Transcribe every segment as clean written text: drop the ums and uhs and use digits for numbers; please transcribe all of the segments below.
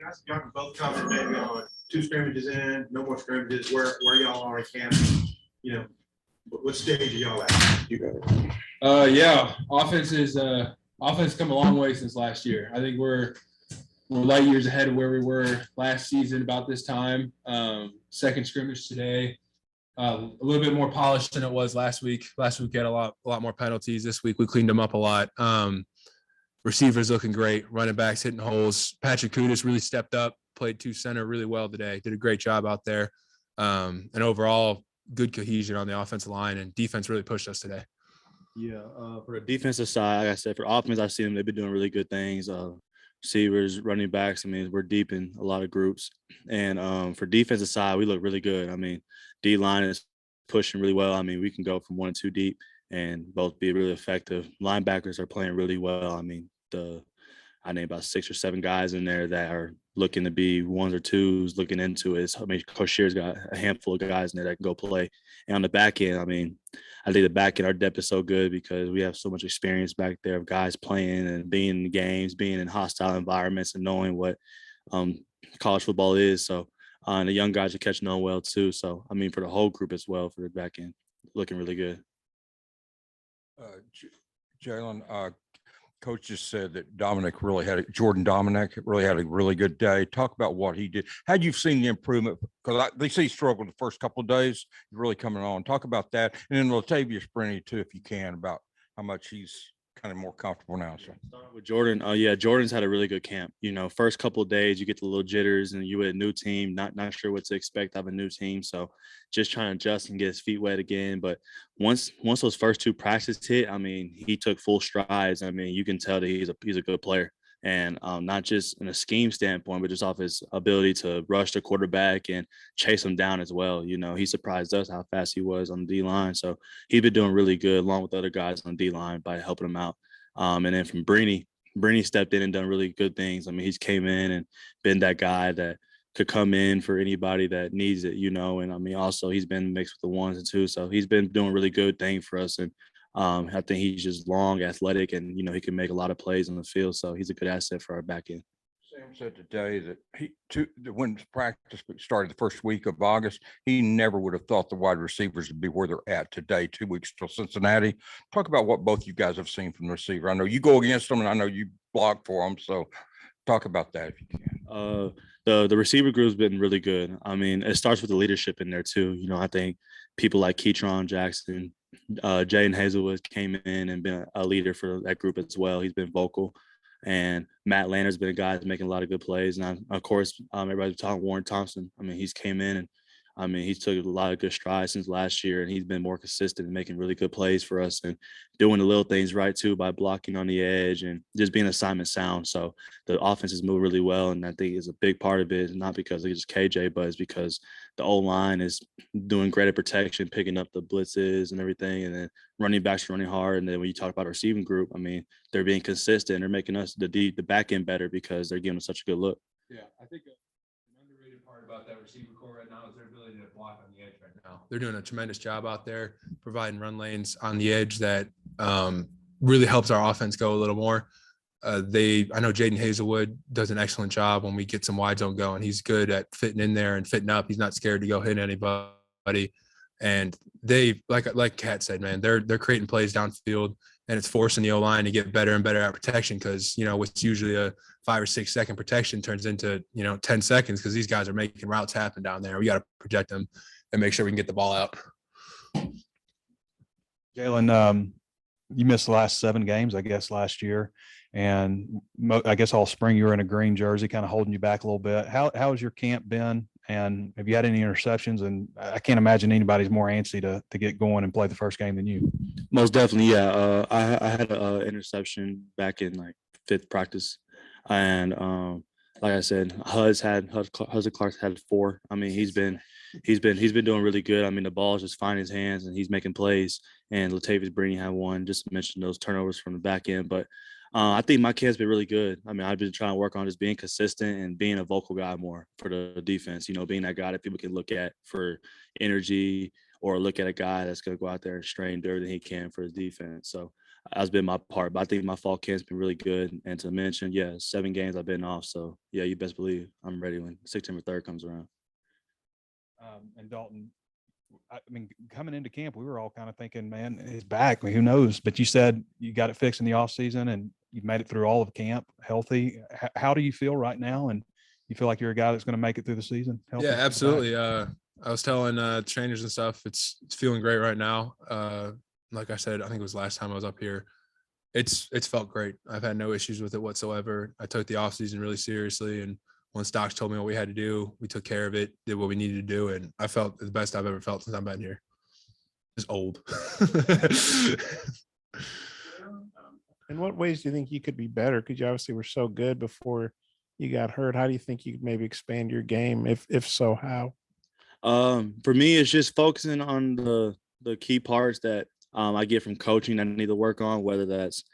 Guys, y'all can both comment maybe on two scrimmages in, no more scrimmages, where y'all are in camp. You know, what stage are y'all at? You got it. Yeah, offense come a long way since last year. I think we're light years ahead of where we were last season about this time. Second scrimmage today, a little bit more polished than it was last week. Last week we had a lot more penalties. This week we cleaned them up a lot. Receivers looking great, running backs hitting holes. Patrick Kudus really stepped up, played two center really well today. Did a great job out there. And overall, good cohesion on the offensive line, and defense really pushed us today. Yeah, for the defensive side, like I said, for offense, I've seen them. They've been doing really good things. Receivers, running backs. I mean, we're deep in a lot of groups. And for defensive side, we look really good. I mean, D-line is pushing really well. I mean, we can go from 1 and 2 deep and both be really effective. Linebackers are playing really well. I mean, I named about 6 or 7 guys in there that are looking to be 1s or 2s, looking into it. I mean, Coach Shear's got a handful of guys in there that can go play. And on the back end, I mean, I think the back end, our depth is so good because we have so much experience back there of guys playing and being in games, being in hostile environments and knowing what college football is. So, and the young guys are catching on well too. So, I mean, for the whole group as well, for the back end, looking really good. Jalen, Coach just said that Jordan Dominic really had a really good day. Talk about what he did. Had you seen the improvement? Because they see he struggled the first couple of days. He's really coming on. Talk about that. And then Latavius Brenny, too, if you can, about how much he's kind of more comfortable now. So. Start with Jordan. Yeah, Jordan's had a really good camp. You know, first couple of days, you get the little jitters and you with a new team, not sure what to expect of a new team. So just trying to adjust and get his feet wet again. But once those first 2 practices hit, I mean, he took full strides. I mean, you can tell that he's a good player. And not just in a scheme standpoint, but just off his ability to rush the quarterback and chase him down as well. You know, he surprised us how fast he was on the D-line. So he's been doing really good along with other guys on the D-line by helping him out. And then from Brenny stepped in and done really good things. I mean, he's came in and been that guy that could come in for anybody that needs it, you know. And I mean, also he's been mixed with the 1s and 2s. So he's been doing really good thing for us. And I think he's just long, athletic, and, you know, he can make a lot of plays on the field. So he's a good asset for our back end. Sam said today that when practice started the first week of August, he never would have thought the wide receivers would be where they're at today, 2 weeks till Cincinnati. Talk about what both you guys have seen from the receiver. I know you go against them, and I know you block for them. So talk about that if you can. The receiver group's been really good. I mean, it starts with the leadership in there too. You know, I think people like Ketron Jackson, Jaden Hazelwood came in and been a leader for that group as well. He's been vocal. And Matt Lanner's been a guy that's making a lot of good plays. And of course, everybody's talking Warren Thompson. I mean, he's came in and I mean, he's took a lot of good strides since last year, and he's been more consistent and making really good plays for us and doing the little things right too by blocking on the edge and just being assignment sound. So the offense has moved really well, and I think is a big part of it, not because it's just KJ, but it's because the O-line is doing greater protection, picking up the blitzes and everything, and then running backs running hard. And then when you talk about our receiving group, I mean, they're being consistent. They're making us the back end better because they're giving us such a good look. Yeah, I think an underrated part about that receiver core right now is their ability to block on the edge right now. They're doing a tremendous job out there, providing run lanes on the edge that really helps our offense go a little more. I know Jaden Hazelwood does an excellent job when we get some wide zone going. He's good at fitting in there and fitting up. He's not scared to go hit anybody. And they, like Kat said, man, they're creating plays downfield, and it's forcing the O-line to get better and better at protection because, you know, what's usually a 5 or 6 second protection turns into, 10 seconds because these guys are making routes happen down there. We got to protect them and make sure we can get the ball out. Jalen, you missed the last 7 games, I guess, last year. And I guess all spring you were in a green jersey, kind of holding you back a little bit. How has your camp been? And have you had any interceptions? And I can't imagine anybody's more antsy to get going and play the first game than you. Most definitely, yeah. I had an interception back in like 5th practice, and like I said, Hudson Clark had 4. I mean, he's been doing really good. I mean, the ball is just finding his hands and he's making plays. And Latavius Brenny had 1. Just to mention those turnovers from the back end, but I think my camp's been really good. I mean, I've been trying to work on just being consistent and being a vocal guy more for the defense, being that guy that people can look at for energy or look at a guy that's going to go out there and strain everything he can for his defense. So that's been my part. But I think my fall camp's been really good. And to mention, 7 games I've been off. So yeah, you best believe I'm ready when September 3rd comes around. And Dalton, I mean, coming into camp, we were all kind of thinking, man, he's back. I mean, who knows? But you said you got it fixed in the off season and you made it through all of camp healthy. How do you feel right now? And you feel like you're a guy that's going to make it through the season? Healthy? Yeah, absolutely. I was telling trainers and stuff, it's feeling great right now. Like I said, I think it was last time I was up here. It's felt great. I've had no issues with it whatsoever. I took the off season really seriously, and when Stocks told me what we had to do, we took care of it, did what we needed to do, and I felt the best I've ever felt since I've been here. It's old. In what ways do you think you could be better? Because you obviously were so good before you got hurt. How do you think you could maybe expand your game? If so, how? For me, it's just focusing on the key parts that I get from coaching I need to work on, whether that's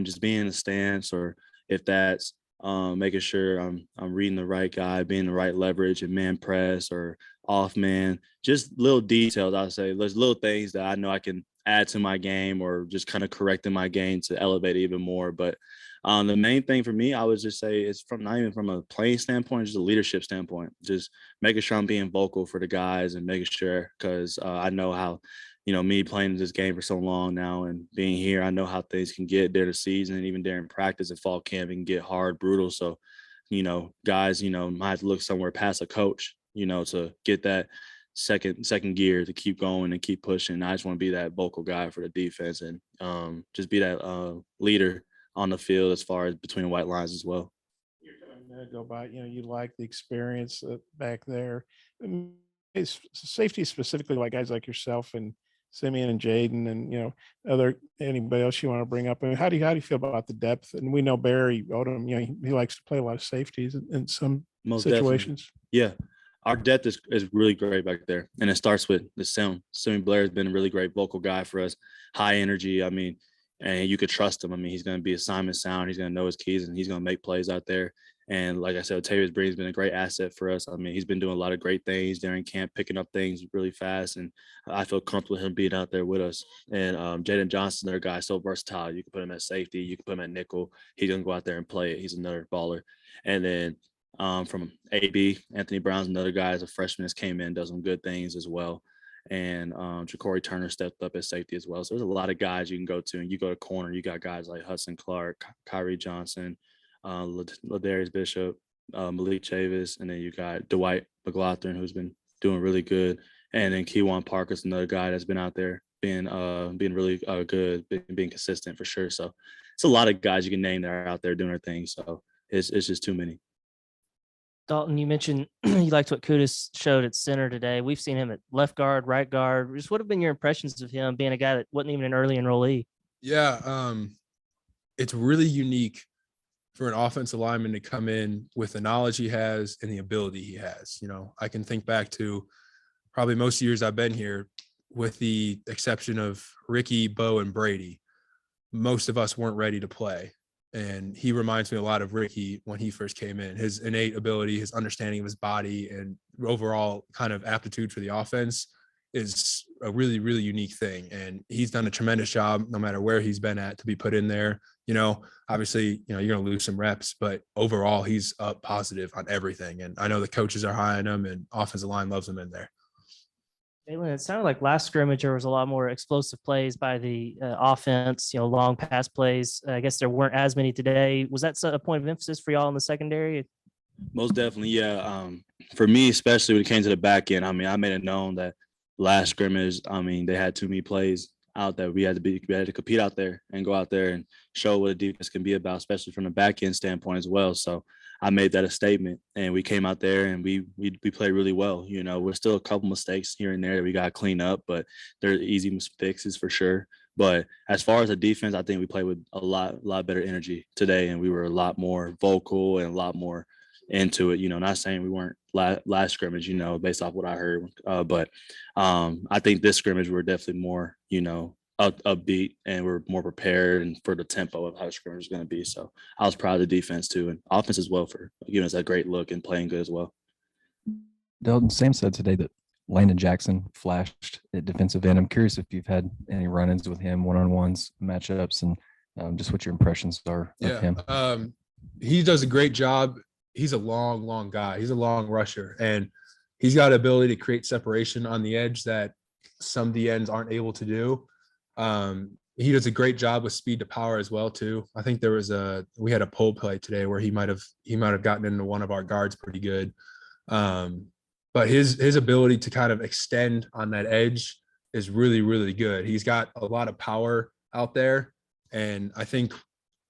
just being in the stance, or if that's making sure I'm reading the right guy, being the right leverage and man press or off man, just little details. I'll say there's little things that I know I can add to my game, or just kind of correcting my game to elevate it even more. But the main thing for me, I would just say, is from not even from a playing standpoint, just a leadership standpoint, just making sure I'm being vocal for the guys and making sure, because I know how, me playing this game for so long now and being here, I know how things can get during the season, and even during practice and fall camp, it can get hard, brutal. So, guys, might have to look somewhere past a coach, to get that second gear to keep going and keep pushing. I just want to be that vocal guy for the defense, and just be that leader on the field as far as between white lines as well. You're telling me to go by, you like the experience back there. It's safety specifically, like guys like yourself and Simeon and Jaden and anybody else you want to bring up. I mean, how do you feel about the depth? And we know Barry Odom, he likes to play a lot of safeties in some Most situations. Definitely. Yeah. Our depth is really great back there. And it starts with the Sim. Simeon Blair has been a really great vocal guy for us. High energy. I mean, and you could trust him. I mean, he's going to be assignment sound. He's going to know his keys, and he's going to make plays out there. And like I said, Tavius Breen's been a great asset for us. I mean, he's been doing a lot of great things during camp, picking up things really fast. And I feel comfortable with him being out there with us. And Jaden Johnson, their guy, so versatile. You can put him at safety. You can put him at nickel. He's going to go out there and play it. He's another baller. And then from AB, Anthony Brown's another guy as a freshman that's came in, does some good things as well. And Ja'Cory Turner stepped up at safety as well. So there's a lot of guys you can go to, and you go to corner, you got guys like Hudson Clark, Kyrie Johnson, Ladarius Bishop, Malik Chavis, and then you got Dwight McLaughlin, who's been doing really good. And then Keywan Parker's another guy that's been out there being really good, being consistent for sure. So it's a lot of guys you can name that are out there doing their thing. So it's just too many. Dalton, you mentioned you liked what Kudus showed at center today. We've seen him at left guard, right guard. Just what have been your impressions of him being a guy that wasn't even an early enrollee? Yeah, it's really unique for an offensive lineman to come in with the knowledge he has and the ability he has. I can think back to probably most years I've been here, with the exception of Ricky, Bo, and Brady. Most of us weren't ready to play. And he reminds me a lot of Ricky when he first came in. His innate ability, his understanding of his body, and overall kind of aptitude for the offense is a really, really unique thing. And he's done a tremendous job, no matter where he's been at, to be put in there. Obviously, you're going to lose some reps, but overall he's up positive on everything. And I know the coaches are high on him, and offensive line loves him in there. Jalen, it sounded like last scrimmage there was a lot more explosive plays by the offense, long pass plays. I guess there weren't as many today. Was that a point of emphasis for y'all in the secondary? Most definitely, yeah. For me, especially when it came to the back end, I mean, I made it known that last scrimmage, I mean, they had too many plays out there. We had to compete out there and go out there and show what a defense can be about, especially from the back end standpoint as well. So I made that a statement, and we came out there and we played really well. We're still a couple mistakes here and there that we got to clean up, but they're easy fixes for sure. But as far as the defense, I think we played with a lot better energy today, and we were a lot more vocal and a lot more into it. Not saying we weren't last scrimmage, based off what I heard, but I think this scrimmage we're definitely more, upbeat, and we're more prepared and for the tempo of how the scrimmage is going to be. So I was proud of the defense too, and offense as well, for giving us a great look and playing good as well. Dalton, Sam said today that Landon Jackson flashed at defensive end. I'm curious if you've had any run-ins with him, one-on-ones, matchups, and just what your impressions are of him. He does a great job. He's a long guy. He's a long rusher, and he's got ability to create separation on the edge that some DNs aren't able to do. He does a great job with speed to power as well too. I think we had a pull play today where he might have gotten into one of our guards pretty good. But his ability to kind of extend on that edge is really, really good. He's got a lot of power out there. And I think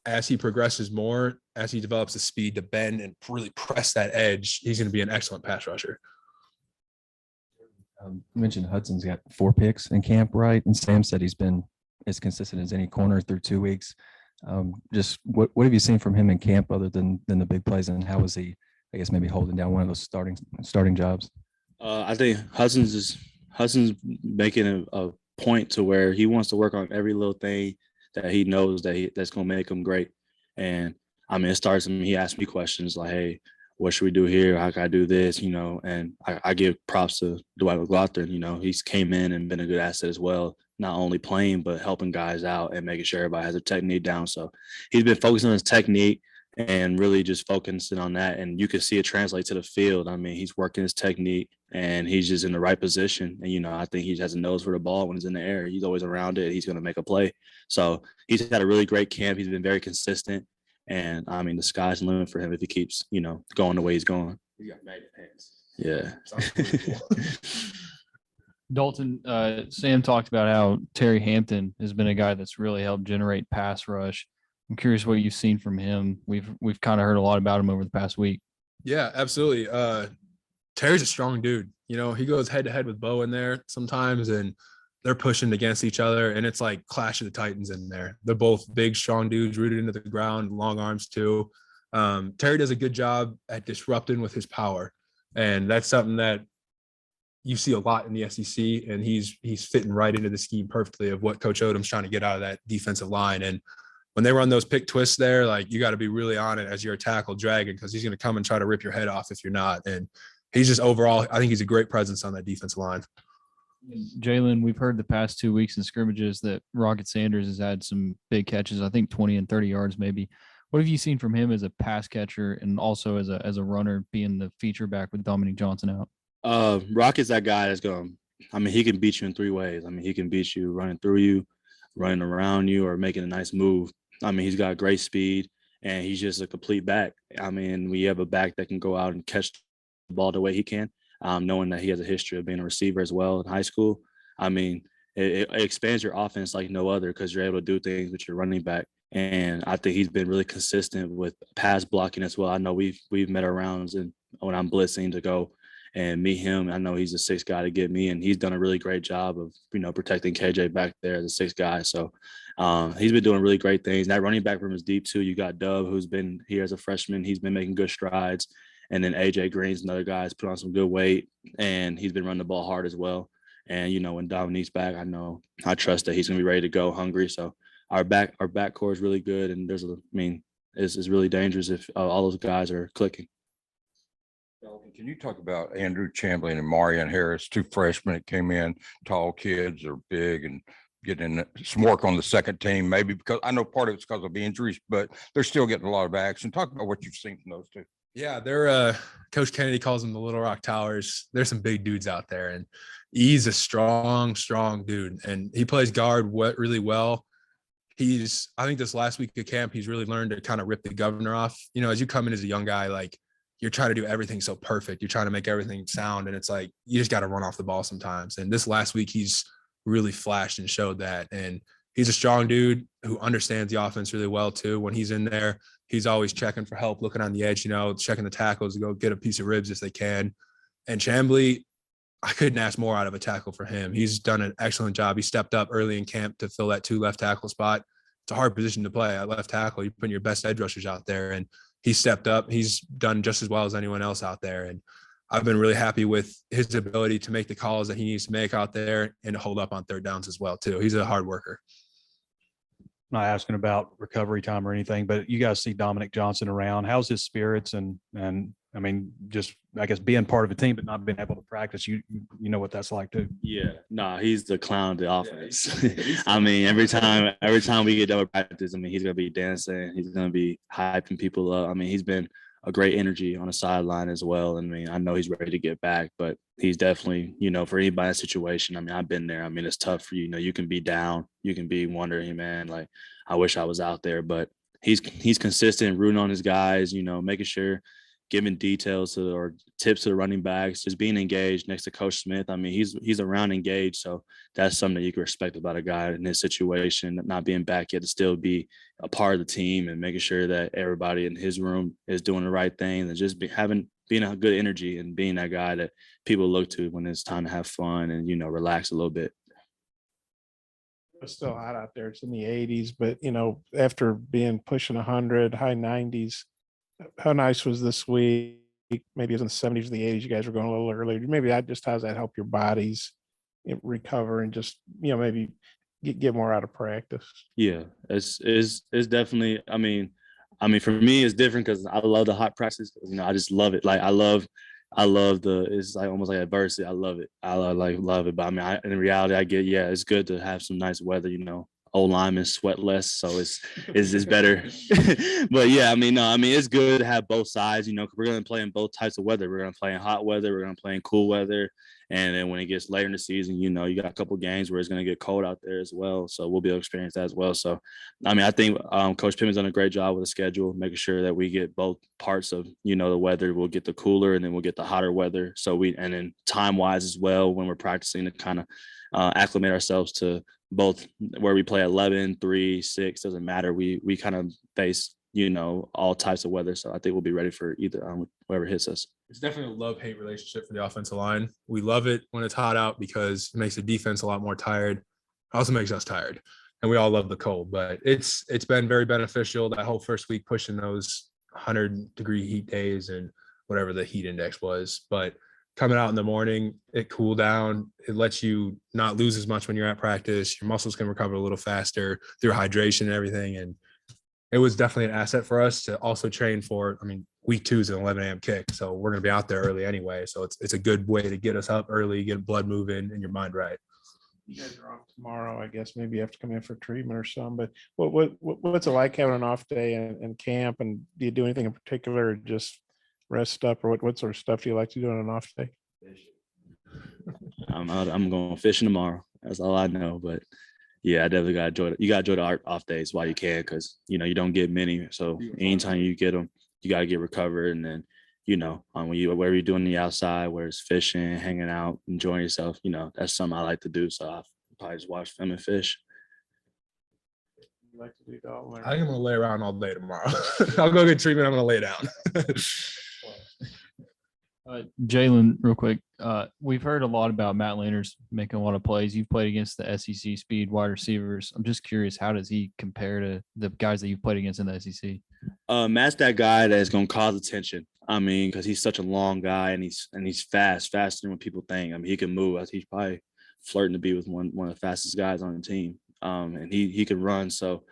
as he progresses more, as he develops the speed to bend and really press that edge, he's going to be an excellent pass rusher. You mentioned Hudson's got 4 picks in camp, right? And Sam said he's been as consistent as any corner through 2 weeks. Just what have you seen from him in camp other than the big plays, and how was he, I guess, maybe holding down one of those starting jobs? I think Hudson's making a point to where he wants to work on every little thing that he knows that's going to make him great. And I mean, it starts, he asked me questions like, hey, what should we do here? How can I do this? And I give props to Dwight McLaughlin. He's came in and been a good asset as well, not only playing, but helping guys out and making sure everybody has their technique down. So he's been focusing on his technique and really just focusing on that. And you can see it translate to the field. I mean, he's working his technique and he's just in the right position. And, I think he has a nose for the ball when he's in the air. He's always around it. He's going to make a play. So he's had a really great camp. He's been very consistent. And I mean, the sky's the limit for him if he keeps, going the way he's going. He got magnet hands. Yeah. Dalton, Sam talked about how Terry Hampton has been a guy that's really helped generate pass rush. I'm curious what you've seen from him. We've kind of heard a lot about him over the past week. Yeah, absolutely. Terry's a strong dude. He goes head to head with Bo in there sometimes, and they're pushing against each other, and it's like Clash of the Titans in there. They're both big, strong dudes, rooted into the ground, long arms too. Terry does a good job at disrupting with his power, and that's something that you see a lot in the SEC, and he's fitting right into the scheme perfectly of what Coach Odom's trying to get out of that defensive line. And when they run those pick twists there, like, you got to be really on it as you're a tackle dragging, because he's going to come and try to rip your head off if you're not. And he's just overall, I think he's a great presence on that defensive line. Jalen, we've heard the past 2 weeks in scrimmages that Rocket Sanders has had some big catches, I think 20 and 30 yards maybe. What have you seen from him as a pass catcher and also as a runner, being the feature back with Dominic Johnson out? Rocket's that guy that's he can beat you in 3 ways. He can beat you running through you, running around you, or making a nice move. He's got great speed, and he's just a complete back. We have a back that can go out and catch the ball the way he can, knowing that he has a history of being a receiver as well in high school. It expands your offense like no other, because you're able to do things with your running back. And I think he's been really consistent with pass blocking as well. I know we've met around and when I'm blitzing to go and meet him. I know he's a 6th guy to get me, and he's done a really great job of, protecting KJ back there as a 6th guy. So he's been doing really great things. That running back room is deep too. You got Dove, who's been here as a freshman. He's been making good strides. And then AJ Green's another guy who's put on some good weight, and he's been running the ball hard as well. And, when Dominique's back, I trust that he's going to be ready to go, hungry. So our back core is really good. And it's really dangerous if all those guys are clicking. Can you talk about Andrew Chamberlain and Marion Harris, 2 freshmen that came in, tall kids, are big and getting some work on the second team, maybe because I know part of it's because of injuries, but they're still getting a lot of action. Talk about what you've seen from those 2. Yeah, they're Coach Kennedy calls them the Little Rock Towers. There's some big dudes out there, and he's a strong dude, and he plays guard really well. I think this last week of camp, he's really learned to kind of rip the governor off. As you come in as a young guy, like, you're trying to do everything so perfect. You're trying to make everything sound, and it's like, you just got to run off the ball sometimes. And this last week, he's really flashed and showed that. And he's a strong dude who understands the offense really well too. When he's in there, he's always checking for help, looking on the edge, checking the tackles to go get a piece of ribs if they can. And Chambly, I couldn't ask more out of a tackle for him. He's done an excellent job. He stepped up early in camp to fill that 2 left tackle spot. It's a hard position to play at left tackle. You're putting your best edge rushers out there, and he stepped up. He's done just as well as anyone else out there. And I've been really happy with his ability to make the calls that he needs to make out there and to hold up on 3rd downs as well too. He's a hard worker. Not asking about recovery time or anything, but you guys see Dominic Johnson around. How's his spirits and I mean, just, I guess, being part of a team, but not being able to practice, you know what that's like too. Yeah, nah, he's the clown of the offense. I mean, every time we get done with practice, I mean, he's gonna be dancing, he's gonna be hyping people up. I mean, he's been a great energy on the sideline as well. And I mean, I know he's ready to get back, but he's definitely, for anybody in that situation. I mean, I've been there. I mean, it's tough for you. You can be down, you can be wondering, man, like, I wish I was out there, but he's consistent, rooting on his guys, making sure, giving details or tips to the running backs, just being engaged next to Coach Smith. I mean, he's around engaged. So that's something that you can respect about a guy in this situation, not being back yet, to still be a part of the team and making sure that everybody in his room is doing the right thing and just being a good energy and being that guy that people look to when it's time to have fun and, relax a little bit. It's still hot out there. It's in the 80s, but after being pushing 100, high 90s, how nice was this week? Maybe it was in the 70s or the 80s. You guys were going a little earlier. Maybe how does that help your bodies recover and just maybe get more out of practice? Yeah, it's definitely. I mean, for me, it's different because I love the hot practices. I just love it. Like I love it's like almost like adversity. I love it. I love it. But I mean, in reality, I get, it's good to have some nice weather. Old linemen sweat less, so it's better. But yeah, it's good to have both sides. We're gonna play in both types of weather. We're gonna play in hot weather. We're gonna play in cool weather. And then when it gets later in the season, you got a couple games where it's gonna get cold out there as well. So we'll be able to experience that as well. So, I think Coach Pittman's done a great job with the schedule, making sure that we get both parts of the weather. We'll get the cooler and then we'll get the hotter weather. And then time wise as well, when we're practicing to kind of acclimate ourselves to both where we play 11, 3, 6, doesn't matter. We kind of face, all types of weather. So I think we'll be ready for either whoever hits us. It's definitely a love-hate relationship for the offensive line. We love it when it's hot out because it makes the defense a lot more tired. It also makes us tired. And we all love the cold, but it's been very beneficial that whole first week pushing those 100-degree heat days and whatever the heat index was. But coming out in the morning, it cooled down. It lets you not lose as much when you're at practice. Your muscles can recover a little faster through hydration and everything. And it was definitely an asset for us to also train for. Week 2 is an 11 a.m. kick. So we're going to be out there early anyway. So it's a good way to get us up early, get blood moving and your mind right. You guys are off tomorrow. I guess maybe you have to come in for treatment or something, but what's it like having an off day and camp? And do you do anything in particular or just rest up, or what sort of stuff do you like to do on an off day? I'm going fishing tomorrow. That's all I know. But yeah, I definitely got to enjoy it. You got to enjoy the art off days while you can, because you don't get many. So anytime you get them, you got to get recovered. And then wherever you're doing the outside, where it's fishing, hanging out, enjoying yourself, that's something I like to do. So I probably just watch film and fish. You like to do Dalton? I think I'm going to lay around all day tomorrow. I'll go get treatment. I'm going to lay down. Jalen, real quick, we've heard a lot about Matt Landers making a lot of plays. You've played against the SEC speed wide receivers. I'm just curious, how does he compare to the guys that you've played against in the SEC? Matt's that guy that's going to cause attention. Because he's such a long guy and he's faster than what people think. He can move. He's probably flirting to be with one of the fastest guys on the team. And he can run. So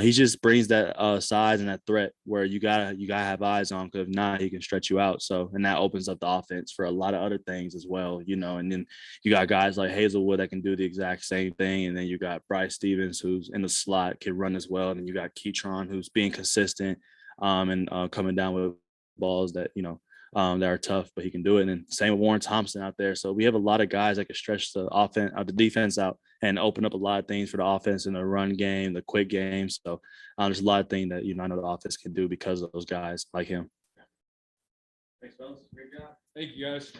he just brings that size and that threat where you gotta have eyes on, because if not, he can stretch you out. So, and that opens up the offense for a lot of other things as well, and then you got guys like Hazelwood that can do the exact same thing. And then you got Bryce Stevens, who's in the slot, can run as well. And then you got Keytron, who's being consistent and coming down with balls that, that are tough, but he can do it. And then same with Warren Thompson out there. So we have a lot of guys that can stretch the offense, the defense out and open up a lot of things for the offense in the run game, the quick game. So there's a lot of things that, I know the offense can do because of those guys like him. Thanks, fellas. Great job. Thank you, guys.